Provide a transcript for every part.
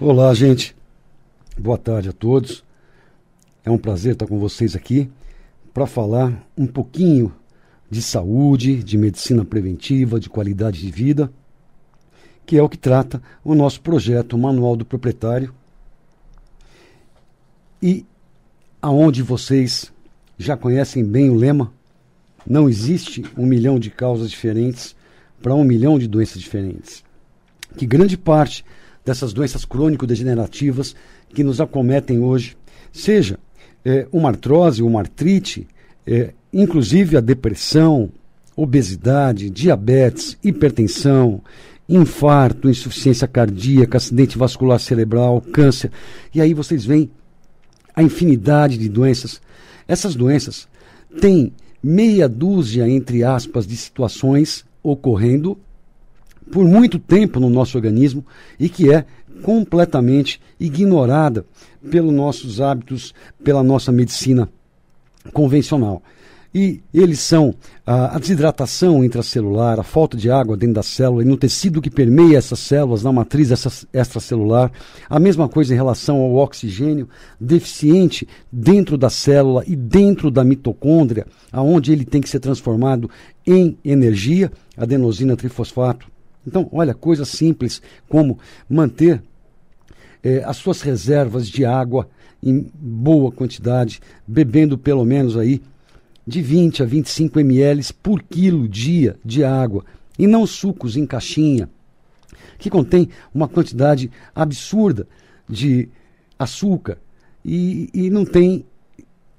Olá, gente. Boa tarde a todos. É um prazer estar com vocês aqui para falar um pouquinho de saúde, de medicina preventiva, de qualidade de vida, que é o que trata o nosso projeto o Manual do Proprietário, e aonde vocês já conhecem bem o lema: não existe 1 milhão de causas diferentes para 1 milhão de doenças diferentes. Que grande parte dessas doenças crônico-degenerativas que nos acometem hoje, seja uma artrose, uma artrite, inclusive a depressão, obesidade, diabetes, hipertensão, infarto, insuficiência cardíaca, acidente vascular cerebral, câncer. E aí vocês veem a infinidade de doenças. Essas doenças têm meia dúzia, entre aspas, de situações ocorrendo por muito tempo no nosso organismo e que é completamente ignorada pelos nossos hábitos, pela nossa medicina convencional. E eles são a desidratação intracelular, a falta de água dentro da célula e no tecido que permeia essas células, na matriz extracelular. A mesma coisa em relação ao oxigênio deficiente dentro da célula e dentro da mitocôndria, aonde ele tem que ser transformado em energia, adenosina trifosfato. Então, olha, coisas simples como manter as suas reservas de água em boa quantidade, bebendo pelo menos aí de 20 a 25 ml por quilo dia de água, e não sucos em caixinha, que contém uma quantidade absurda de açúcar e não tem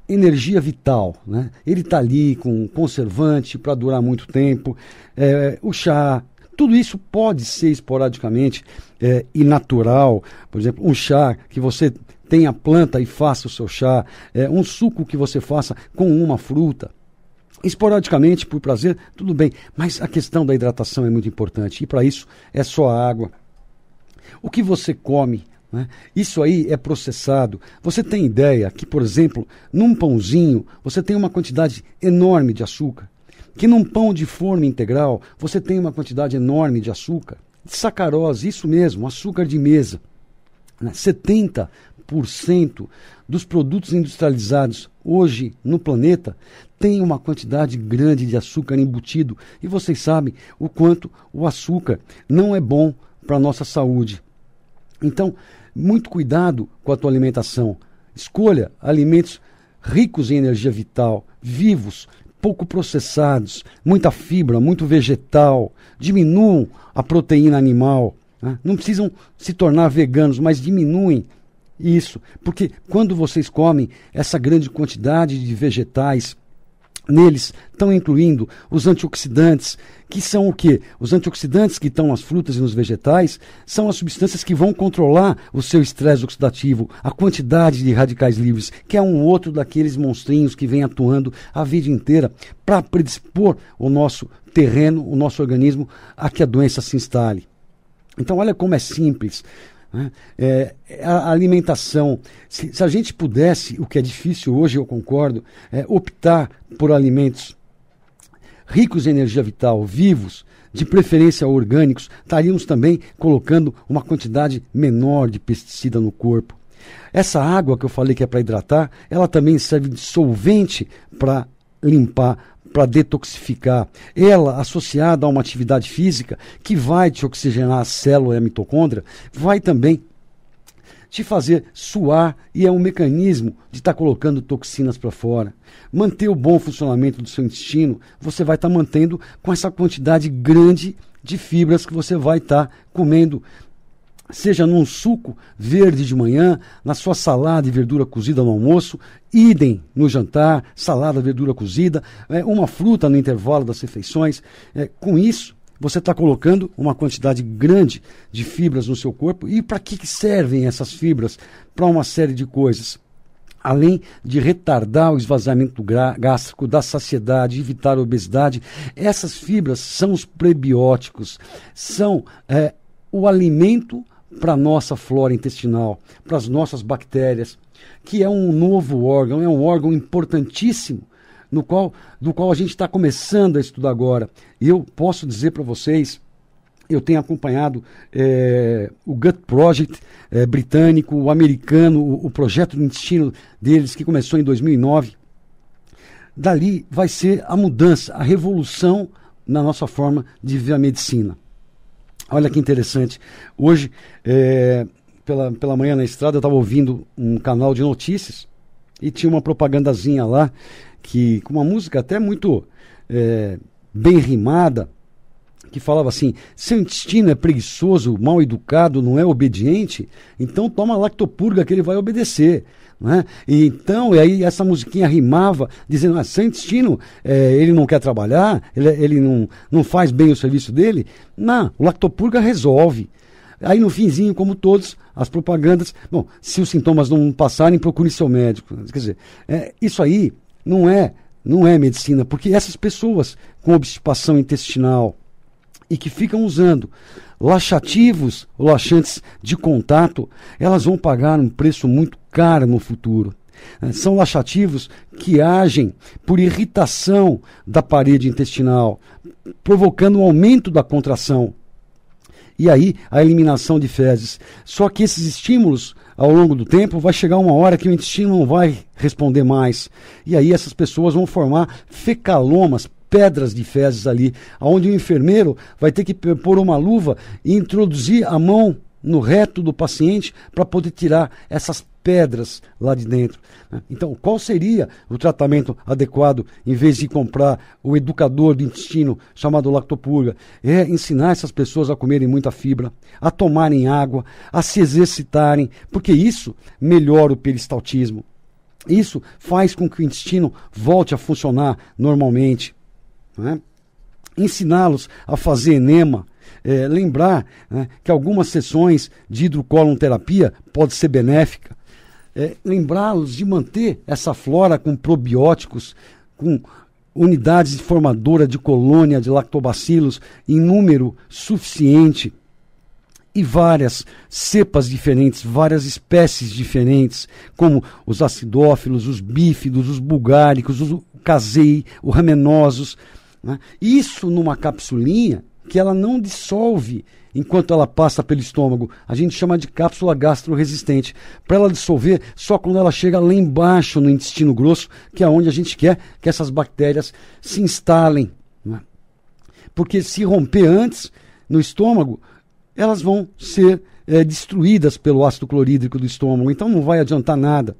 energia vital, né? Ele está ali com conservante para durar muito tempo, o chá. Tudo isso pode ser esporadicamente e natural. Por exemplo, um chá que você tenha planta e faça o seu chá, um suco que você faça com uma fruta. Esporadicamente, por prazer, tudo bem. Mas a questão da hidratação é muito importante. E para isso é só a água. O que você come, né? Isso aí é processado. Você tem ideia que, por exemplo, num pãozinho você tem uma quantidade enorme de açúcar? Que num pão de forma integral você tem uma quantidade enorme de açúcar, de sacarose, isso mesmo, açúcar de mesa. 70% dos produtos industrializados hoje no planeta tem uma quantidade grande de açúcar embutido. E vocês sabem o quanto o açúcar não é bom para a nossa saúde. Então, muito cuidado com a tua alimentação. Escolha alimentos ricos em energia vital, vivos, pouco processados, muita fibra, muito vegetal. Diminuam a proteína animal, né? Não precisam se tornar veganos, mas diminuem isso, porque quando vocês comem essa grande quantidade de vegetais, neles estão incluindo os antioxidantes, que são o quê? Os antioxidantes que estão nas frutas e nos vegetais são as substâncias que vão controlar o seu estresse oxidativo, a quantidade de radicais livres, que é um outro daqueles monstrinhos que vem atuando a vida inteira para predispor o nosso terreno, o nosso organismo, a que a doença se instale. Então olha como é simples, né? A alimentação, se a gente pudesse, o que é difícil hoje, eu concordo, optar por alimentos ricos em energia vital, vivos, de preferência orgânicos, estaríamos também colocando uma quantidade menor de pesticida no corpo. Essa água que eu falei que é para hidratar, ela também serve de solvente para limpar, para detoxificar. Ela, associada a uma atividade física que vai te oxigenar a célula e a mitocôndria, vai também te fazer suar, e é um mecanismo de estar colocando toxinas para fora. Manter o bom funcionamento do seu intestino, você vai estar mantendo com essa quantidade grande de fibras que você vai estar comendo, seja num suco verde de manhã, na sua salada de verdura cozida no almoço, idem no jantar, salada, verdura cozida, uma fruta no intervalo das refeições. Com isso, você está colocando uma quantidade grande de fibras no seu corpo. E para que servem essas fibras? Para uma série de coisas. Além de retardar o esvaziamento gástrico, da saciedade, evitar a obesidade, essas fibras são os prebióticos, são o alimento para a nossa flora intestinal, para as nossas bactérias, que é um novo órgão, é um órgão importantíssimo, do qual a gente está começando a estudar agora. E eu posso dizer para vocês eu tenho acompanhado o Gut Project britânico, o americano, o projeto do intestino deles, que começou em 2009. Dali vai ser a mudança, a revolução na nossa forma de ver a medicina. Olha que interessante. Hoje, pela manhã na estrada, eu estava ouvindo um canal de notícias e tinha uma propagandazinha lá, com uma música até muito bem rimada, que falava assim: seu intestino é preguiçoso, mal educado, não é obediente, então toma lactopurga que ele vai obedecer. Não é? E aí essa musiquinha rimava, dizendo: seu intestino, ele não quer trabalhar, ele não faz bem o serviço dele. Não, o lactopurga resolve. Aí no finzinho, como todos, as propagandas: bom, se os sintomas não passarem, procure seu médico. Quer dizer, isso aí não é medicina, porque essas pessoas com obstipação intestinal e que ficam usando laxativos ou laxantes de contato, elas vão pagar um preço muito caro no futuro. São laxativos que agem por irritação da parede intestinal, provocando um aumento da contração. E aí, a eliminação de fezes. Só que esses estímulos, ao longo do tempo, vai chegar uma hora que o intestino não vai responder mais. E aí essas pessoas vão formar fecalomas, pedras de fezes ali, onde o enfermeiro vai ter que pôr uma luva e introduzir a mão no reto do paciente para poder tirar essas pedras lá de dentro. Então, qual seria o tratamento adequado em vez de comprar o educador do intestino chamado lactopurga? É ensinar essas pessoas a comerem muita fibra, a tomarem água, a se exercitarem, porque isso melhora o peristaltismo. Isso faz com que o intestino volte a funcionar normalmente. Ensiná-los a fazer enema, lembrar que algumas sessões de hidrocolonterapia pode ser benéfica, lembrá-los de manter essa flora com probióticos, com unidades formadoras de colônia de lactobacilos em número suficiente e várias cepas diferentes, várias espécies diferentes, como os acidófilos, os bífidos, os bulgáricos, os casei, os ramenosos. Isso numa capsulinha que ela não dissolve enquanto ela passa pelo estômago. A gente chama de cápsula gastroresistente. Para ela dissolver só quando ela chega lá embaixo no intestino grosso, que é onde a gente quer que essas bactérias se instalem. Porque se romper antes no estômago, elas vão ser destruídas pelo ácido clorídrico do estômago. Então não vai adiantar nada.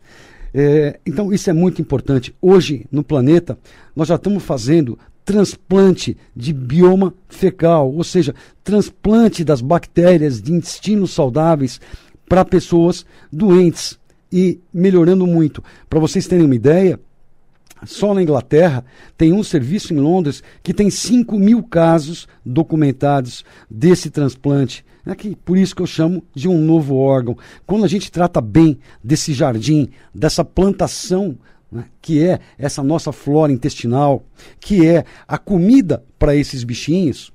Então isso é muito importante. Hoje no planeta nós já estamos fazendo transplante de bioma fecal, ou seja, transplante das bactérias de intestinos saudáveis para pessoas doentes e melhorando muito. Para vocês terem uma ideia, só na Inglaterra tem um serviço em Londres que tem 5.000 casos documentados desse transplante. Por isso que eu chamo de um novo órgão. Quando a gente trata bem desse jardim, dessa plantação, que é essa nossa flora intestinal, que é a comida para esses bichinhos,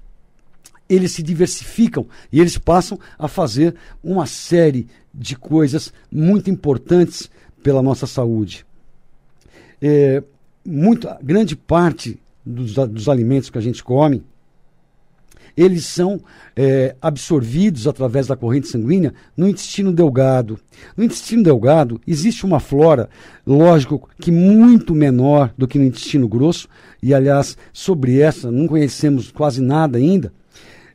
eles se diversificam e eles passam a fazer uma série de coisas muito importantes pela nossa saúde. Grande parte dos alimentos que a gente come, eles são absorvidos através da corrente sanguínea no intestino delgado. No intestino delgado existe uma flora, lógico, que muito menor do que no intestino grosso, e aliás, sobre essa não conhecemos quase nada ainda,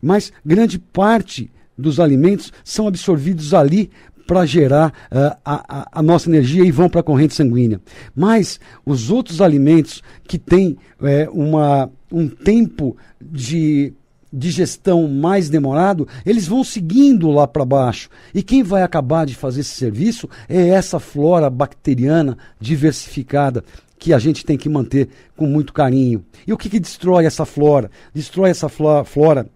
mas grande parte dos alimentos são absorvidos ali para gerar a nossa energia e vão para a corrente sanguínea. Mas os outros alimentos que têm um tempo de digestão mais demorado, eles vão seguindo lá para baixo. E quem vai acabar de fazer esse serviço é essa flora bacteriana diversificada que a gente tem que manter com muito carinho. E o que destrói essa flora? Destrói essa flora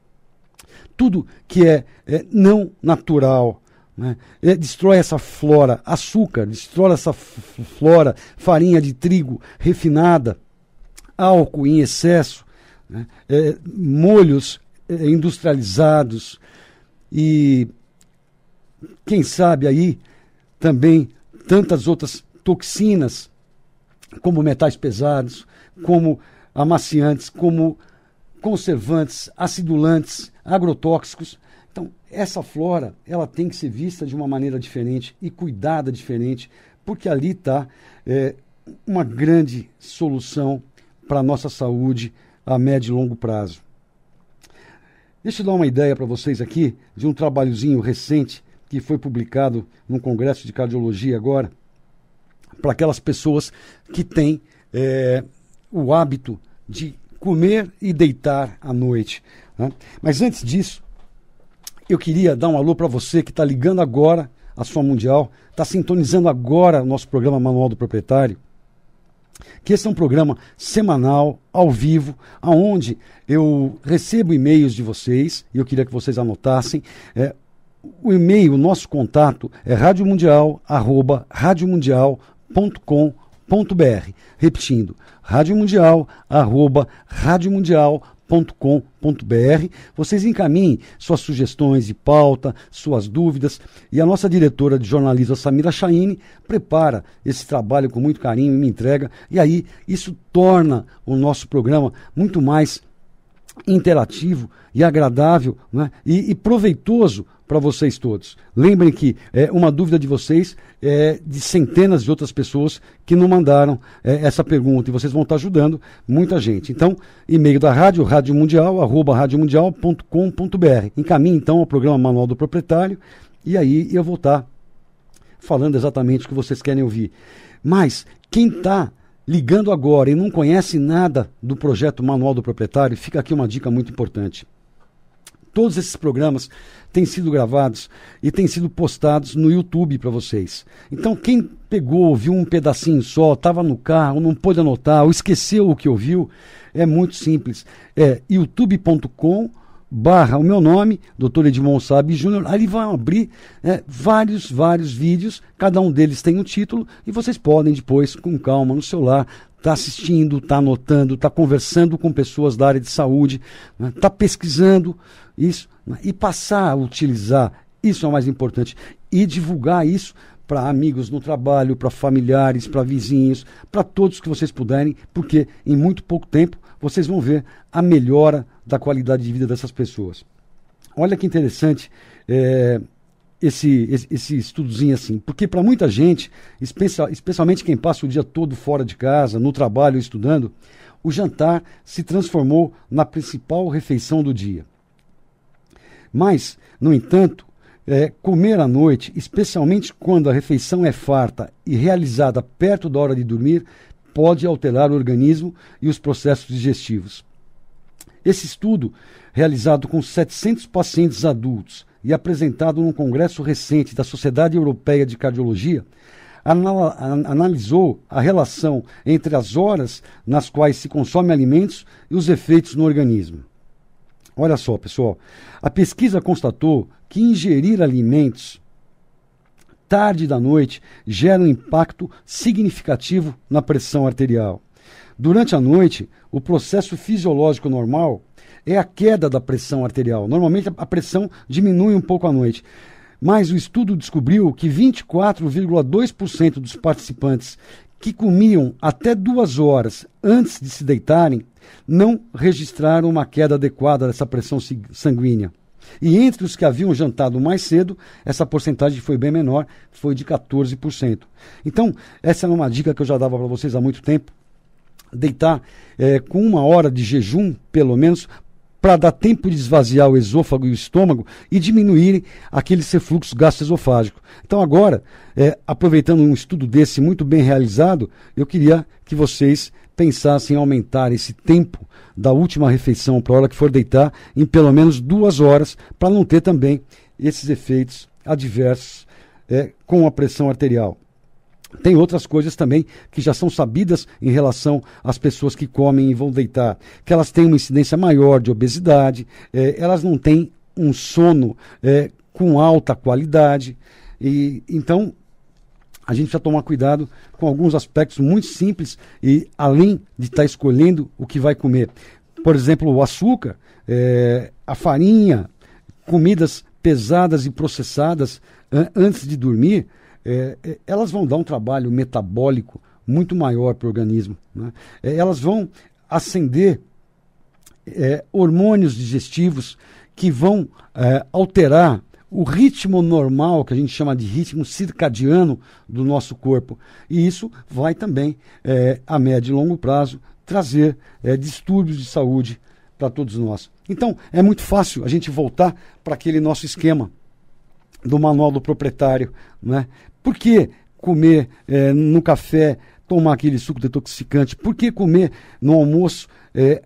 tudo que é não natural. Destrói essa flora, açúcar, destrói essa flora, farinha de trigo refinada, álcool em excesso, molhos industrializados e quem sabe aí também tantas outras toxinas, como metais pesados, como amaciantes, como conservantes, acidulantes, agrotóxicos. Então, essa flora, ela tem que ser vista de uma maneira diferente e cuidada diferente, porque ali está uma grande solução para a nossa saúde a médio e longo prazo. Deixa eu dar uma ideia para vocês aqui de um trabalhozinho recente que foi publicado num congresso de cardiologia agora, para aquelas pessoas que têm o hábito de comer e deitar à noite, né? Mas antes disso, eu queria dar um alô para você que está ligando agora a sua Mundial, está sintonizando agora o nosso programa Manual do Proprietário, que esse é um programa semanal, ao vivo, onde eu recebo e-mails de vocês, e eu queria que vocês anotassem. O e-mail, o nosso contato é radiomundial@radiomundial.com.br. Repetindo, radiomundial@radiomundial.com.br. Vocês encaminhem suas sugestões de pauta, suas dúvidas, e a nossa diretora de jornalismo, a Samira Chaine, prepara esse trabalho com muito carinho e me entrega, e aí isso torna o nosso programa muito mais interativo e agradável, né? e proveitoso para vocês todos. Lembrem que uma dúvida de vocês é de centenas de outras pessoas que não mandaram essa pergunta, e vocês vão estar ajudando muita gente. Então, e-mail da rádio, radiomundial@radiomundial.com.br. Encaminhe então ao programa Manual do Proprietário, e aí eu vou estar falando exatamente o que vocês querem ouvir. Mas quem está ligando agora e não conhece nada do projeto Manual do Proprietário, fica aqui uma dica muito importante. Todos esses programas têm sido gravados e têm sido postados no YouTube para vocês. Então, quem pegou, ouviu um pedacinho só, estava no carro, não pôde anotar, ou esqueceu o que ouviu, é muito simples. É youtube.com/o meu nome, Dr. Edmond Sabe Júnior. Ali vão abrir vários vídeos, cada um deles tem um título, e vocês podem depois, com calma, no celular, está assistindo, está anotando, está conversando com pessoas da área de saúde, está pesquisando isso, e passar a utilizar, isso é o mais importante, e divulgar isso para amigos no trabalho, para familiares, para vizinhos, para todos que vocês puderem, porque em muito pouco tempo vocês vão ver a melhora da qualidade de vida dessas pessoas. Olha que interessante esse estudozinho assim, porque para muita gente, especialmente quem passa o dia todo fora de casa, no trabalho, estudando, o jantar se transformou na principal refeição do dia. Mas, no entanto, comer à noite, especialmente quando a refeição é farta e realizada perto da hora de dormir, pode alterar o organismo e os processos digestivos. Esse estudo, realizado com 700 pacientes adultos e apresentado num congresso recente da Sociedade Europeia de Cardiologia, analisou a relação entre as horas nas quais se consome alimentos e os efeitos no organismo. Olha só, pessoal, a pesquisa constatou que ingerir alimentos tarde da noite gera um impacto significativo na pressão arterial. Durante a noite, o processo fisiológico normal é a queda da pressão arterial. Normalmente a pressão diminui um pouco à noite, mas o estudo descobriu que 24,2% dos participantes que comiam até 2 horas antes de se deitarem não registraram uma queda adequada dessa pressão sanguínea. E entre os que haviam jantado mais cedo, essa porcentagem foi bem menor, foi de 14%. Então, essa é uma dica que eu já dava para vocês há muito tempo. Deitar com 1 hora de jejum, pelo menos, para dar tempo de esvaziar o esôfago e o estômago e diminuir aquele refluxo gastroesofágico. Então agora, aproveitando um estudo desse muito bem realizado, eu queria que vocês pensassem em aumentar esse tempo da última refeição para a hora que for deitar em pelo menos 2 horas, para não ter também esses efeitos adversos com a pressão arterial. Tem outras coisas também que já são sabidas em relação às pessoas que comem e vão deitar, que elas têm uma incidência maior de obesidade, elas não têm um sono com alta qualidade, e então a gente precisa tomar cuidado com alguns aspectos muito simples, e além de estar escolhendo o que vai comer. Por exemplo, o açúcar, a farinha, comidas pesadas e processadas antes de dormir, elas vão dar um trabalho metabólico muito maior para o organismo, né? Elas vão acender hormônios digestivos que vão alterar o ritmo normal, que a gente chama de ritmo circadiano do nosso corpo. E isso vai também, a médio e longo prazo, trazer distúrbios de saúde para todos nós. Então, é muito fácil a gente voltar para aquele nosso esquema do manual do proprietário, né? Por que comer no café, tomar aquele suco detoxificante? Por que comer no almoço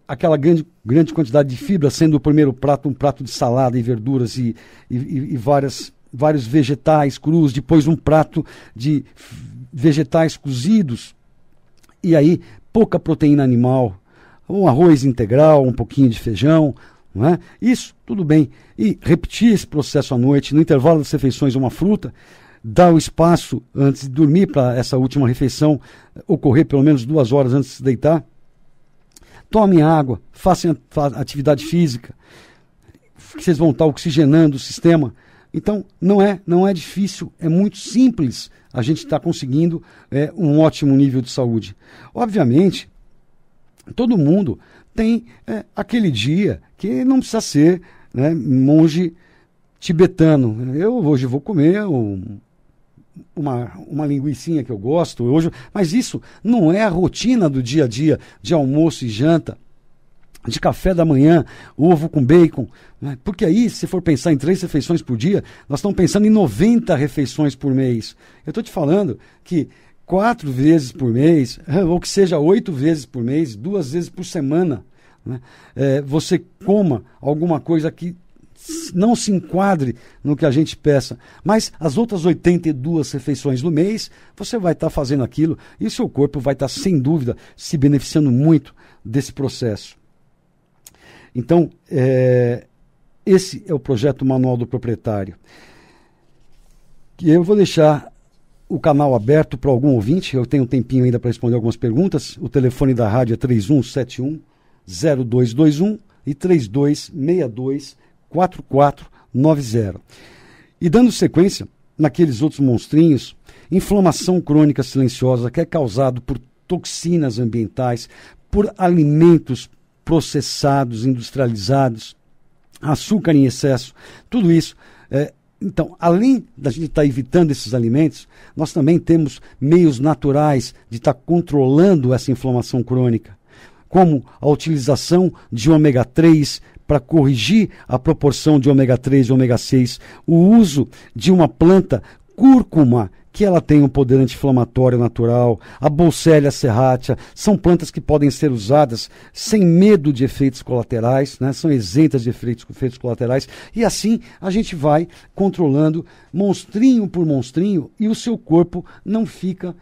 aquela grande quantidade de fibra, sendo o primeiro prato um prato de salada e verduras e vários vegetais crus, depois um prato de vegetais cozidos, e aí pouca proteína animal, um arroz integral, um pouquinho de feijão, não é? Isso, tudo bem. E repetir esse processo à noite, no intervalo das refeições, uma fruta, dar o espaço antes de dormir para essa última refeição ocorrer pelo menos 2 horas antes de se deitar. Tomem água, façam atividade física, vocês vão estar oxigenando o sistema. Então, não é difícil, é muito simples a gente estar conseguindo um ótimo nível de saúde. Obviamente, todo mundo tem aquele dia que não precisa ser, né, monge tibetano. Eu hoje vou comer uma linguicinha que eu gosto, mas isso não é a rotina do dia a dia, de almoço e janta, de café da manhã, ovo com bacon, né? Porque aí, se for pensar em 3 refeições por dia, nós estamos pensando em 90 refeições por mês. Eu estou te falando que 4 vezes por mês, ou que seja 8 vezes por mês, 2 vezes por semana, né? Você coma alguma coisa que não se enquadre no que a gente peça, mas as outras 82 refeições do mês, você vai estar fazendo aquilo e seu corpo vai estar, sem dúvida, se beneficiando muito desse processo. Então, esse é o projeto Manual do Proprietário. Eu vou deixar o canal aberto para algum ouvinte, eu tenho um tempinho ainda para responder algumas perguntas. O telefone da rádio é 3171-0221 e 3262-4490. E dando sequência naqueles outros monstrinhos, inflamação crônica silenciosa que é causado por toxinas ambientais, por alimentos processados, industrializados, açúcar em excesso, tudo isso. Então, além da gente estar evitando esses alimentos, nós também temos meios naturais de estar controlando essa inflamação crônica, como a utilização de ômega 3 para corrigir a proporção de ômega 3 e ômega 6, o uso de uma planta cúrcuma, que ela tem um poder anti-inflamatório natural, a Bolsélia serratia, são plantas que podem ser usadas sem medo de efeitos colaterais, né? São isentas de efeitos colaterais, e assim a gente vai controlando monstrinho por monstrinho e o seu corpo não fica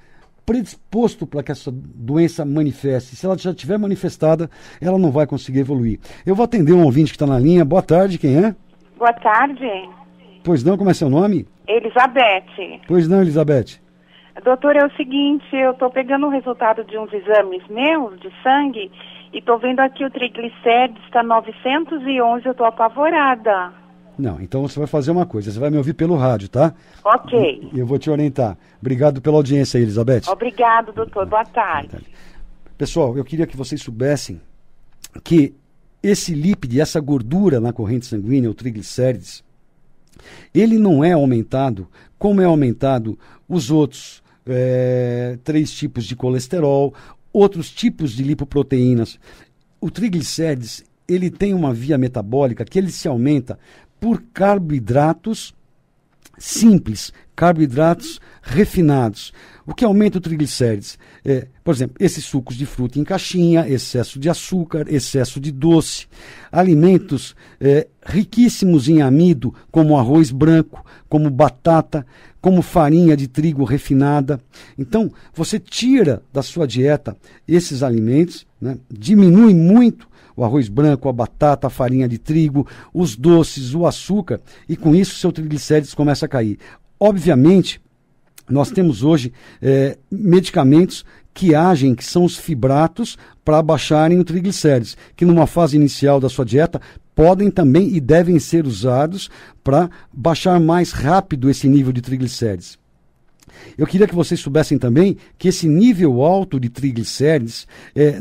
predisposto para que essa doença manifeste. Se ela já estiver manifestada, ela não vai conseguir evoluir. Eu vou atender um ouvinte que está na linha. Boa tarde, quem é? Boa tarde. Pois não, como é seu nome? Elizabeth. Pois não, Elizabeth. Doutor, é o seguinte, eu estou pegando o resultado de uns exames meus, de sangue, e estou vendo aqui o triglicérides está 911, eu estou apavorada. Não, então você vai fazer uma coisa, você vai me ouvir pelo rádio, tá? Ok. Eu vou te orientar. Obrigado pela audiência aí, Elizabeth. Obrigado, doutor. Boa tarde. Pessoal, eu queria que vocês soubessem que esse lípide, essa gordura na corrente sanguínea, o triglicérides, ele não é aumentado como é aumentado os outros 3 tipos de colesterol, outros tipos de lipoproteínas. O triglicérides, ele tem uma via metabólica que ele se aumenta por carboidratos simples, carboidratos refinados. O que aumenta o triglicérides? Por exemplo, esses sucos de fruta em caixinha, excesso de açúcar, excesso de doce, alimentos riquíssimos em amido, como arroz branco, como batata, como farinha de trigo refinada. Então, você tira da sua dieta esses alimentos, né, diminui muito o arroz branco, a batata, a farinha de trigo, os doces, o açúcar, e com isso seu triglicérides começa a cair. Obviamente, nós temos hoje medicamentos que agem, que são os fibratos, para baixarem o triglicérides, que numa fase inicial da sua dieta podem também e devem ser usados para baixar mais rápido esse nível de triglicérides. Eu queria que vocês soubessem também que esse nível alto de triglicérides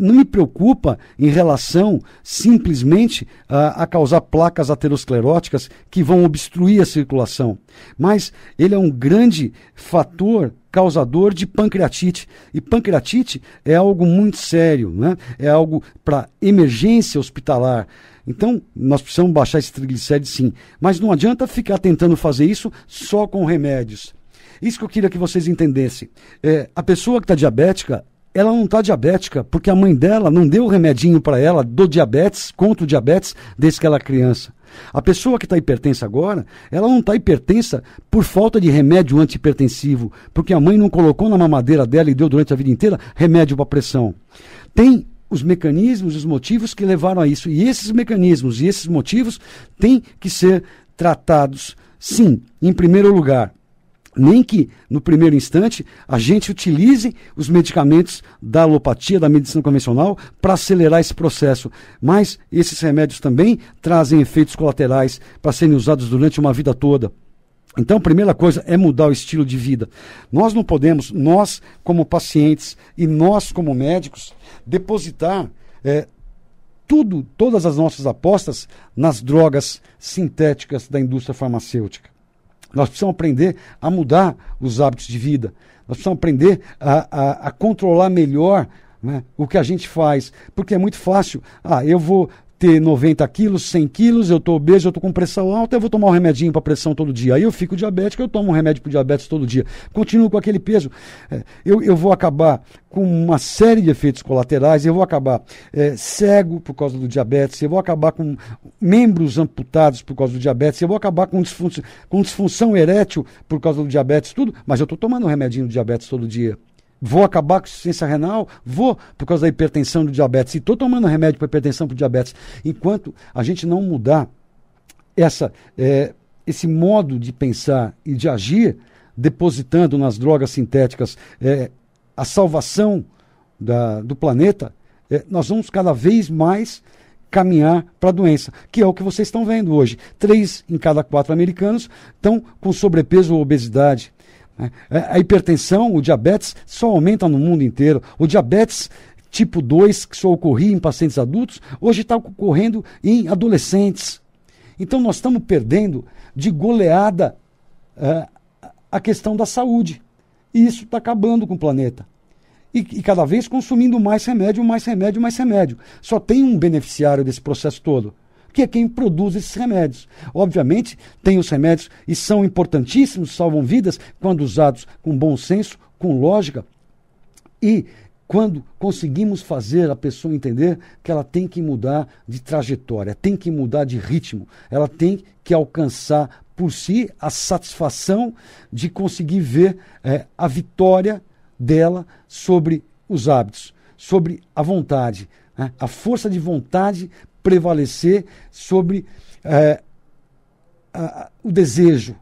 não me preocupa em relação simplesmente a causar placas ateroscleróticas que vão obstruir a circulação, mas ele é um grande fator causador de pancreatite. E pancreatite é algo muito sério, né? É algo para emergência hospitalar. Então, nós precisamos baixar esse triglicéride sim. Mas não adianta ficar tentando fazer isso só com remédios. Isso que eu queria que vocês entendessem. A pessoa que está diabética, ela não está diabética porque a mãe dela não deu o remedinho para ela do diabetes, contra o diabetes, desde que ela é criança. A pessoa que está hipertensa agora, ela não está hipertensa por falta de remédio antihipertensivo, porque a mãe não colocou na mamadeira dela e deu durante a vida inteira remédio para pressão. Tem os mecanismos, os motivos que levaram a isso. E esses mecanismos e esses motivos têm que ser tratados, sim, em primeiro lugar. Nem que, no primeiro instante, a gente utilize os medicamentos da alopatia, da medicina convencional, para acelerar esse processo. Mas esses remédios também trazem efeitos colaterais para serem usados durante uma vida toda. Então, a primeira coisa é mudar o estilo de vida. Nós não podemos, nós como pacientes e nós como médicos, depositar todas as nossas apostas nas drogas sintéticas da indústria farmacêutica. Nós precisamos aprender a mudar os hábitos de vida. Nós precisamos aprender a controlar melhor, né, o que a gente faz. Porque é muito fácil. Eu vou ter 90 quilos, 100 quilos, eu estou obeso, eu estou com pressão alta, eu vou tomar um remedinho para pressão todo dia. Aí eu fico diabético, eu tomo um remédio para diabetes todo dia. Continuo com aquele peso. Eu vou acabar com uma série de efeitos colaterais, eu vou acabar cego por causa do diabetes, eu vou acabar com membros amputados por causa do diabetes, eu vou acabar com disfunção erétil por causa do diabetes, tudo, mas eu estou tomando um remedinho do diabetes todo dia. Vou acabar com insuficiência renal? Vou, por causa da hipertensão do diabetes. E estou tomando remédio para hipertensão para diabetes. Enquanto a gente não mudar esse modo de pensar e de agir, depositando nas drogas sintéticas a salvação do planeta, nós vamos cada vez mais caminhar para a doença, que é o que vocês estão vendo hoje. 3 em cada 4 americanos estão com sobrepeso ou obesidade. A hipertensão, o diabetes, só aumenta no mundo inteiro. O diabetes tipo 2, que só ocorria em pacientes adultos, hoje está ocorrendo em adolescentes. Então nós estamos perdendo de goleada a questão da saúde. E isso está acabando com o planeta. E cada vez consumindo mais remédio, mais remédio, mais remédio. Só tem um beneficiário desse processo todo, que é quem produz esses remédios. Obviamente, tem os remédios e são importantíssimos, salvam vidas, quando usados com bom senso, com lógica, e quando conseguimos fazer a pessoa entender que ela tem que mudar de trajetória, tem que mudar de ritmo, ela tem que alcançar por si a satisfação de conseguir ver a vitória dela sobre os hábitos, sobre a vontade, a força de vontade prevalecer sobre o desejo.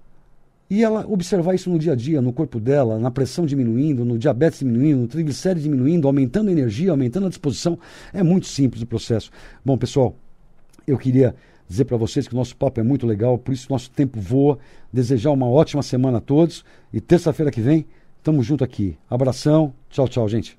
E ela observar isso no dia a dia, no corpo dela, na pressão diminuindo, no diabetes diminuindo, no triglicéride diminuindo, aumentando a energia, aumentando a disposição. É muito simples o processo. Bom, pessoal, eu queria dizer para vocês que o nosso papo é muito legal, por isso nosso tempo voa. Desejar uma ótima semana a todos e terça-feira que vem, estamos junto aqui. Abração, tchau, tchau, gente.